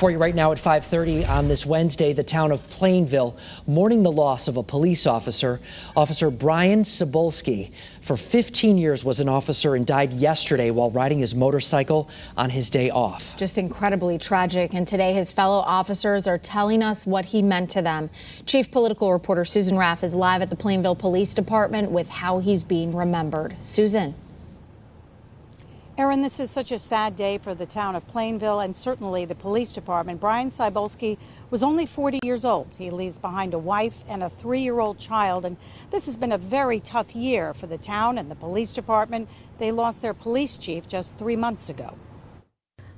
For you right now at 5:30 on this Wednesday, the town of Plainville mourning the loss of a police officer. Officer Brian Cybulski, for 15 years, was an officer and died yesterday while riding his motorcycle on his day off. Just incredibly tragic, and today his fellow officers are telling us what he meant to them. Chief Political Reporter Susan Raff is live at the Plainville Police Department with how he's being remembered. Susan. Erin, this is such a sad day for the town of Plainville and certainly the police department. Brian Cybulski was only 40 years old. He leaves behind a wife and a 3-year-old child, and this has been a very tough year for the town and the police department. They lost their police chief just 3 months ago.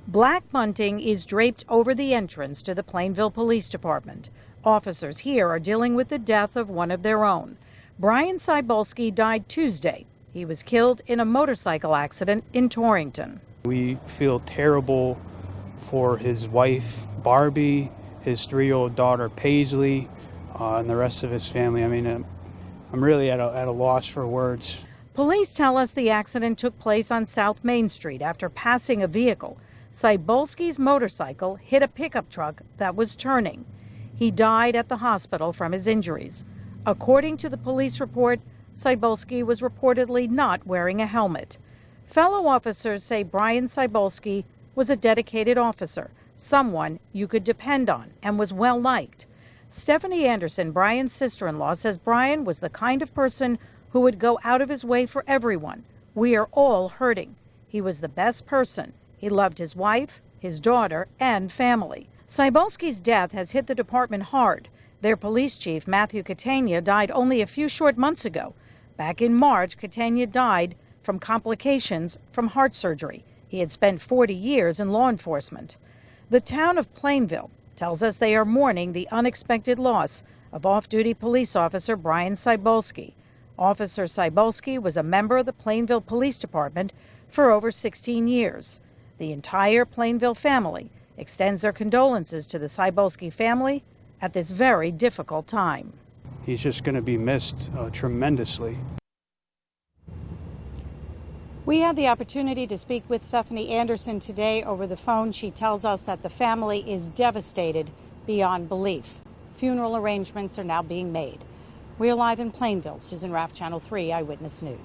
Black bunting is draped over the entrance to the Plainville Police Department. Officers here are dealing with the death of one of their own. Brian Cybulski died Tuesday. He was killed in a motorcycle accident in Torrington. We feel terrible for his wife, Barbie, his 3-year-old daughter, Paisley, and the rest of his family. I mean, I'm really at a loss for words. Police tell us the accident took place on South Main Street after passing a vehicle. Cybulski's motorcycle hit a pickup truck that was turning. He died at the hospital from his injuries. According to the police report, Cybulski was reportedly not wearing a helmet. Fellow officers say Brian Cybulski was a dedicated officer, someone you could depend on, and was well liked. Stephanie Anderson, Brian's sister-in-law, says Brian was the kind of person who would go out of his way for everyone. We are all hurting. He was the best person. He loved his wife, his daughter, and family. Cybulski's death has hit the department hard. Their police chief, Matthew Catania, died only a few short months ago. Back in March, Catania died from complications from heart surgery. He had spent 40 years in law enforcement. The town of Plainville tells us they are mourning the unexpected loss of off-duty police officer Brian Cybulski. Officer Cybulski was a member of the Plainville Police Department for over 16 years. The entire Plainville family extends their condolences to the Cybulski family at this very difficult time. He's just going to be missed tremendously. We had the opportunity to speak with Stephanie Anderson today over the phone. She tells us that the family is devastated beyond belief. Funeral arrangements are now being made. We're live in Plainville. Susan Raff, Channel 3 Eyewitness News.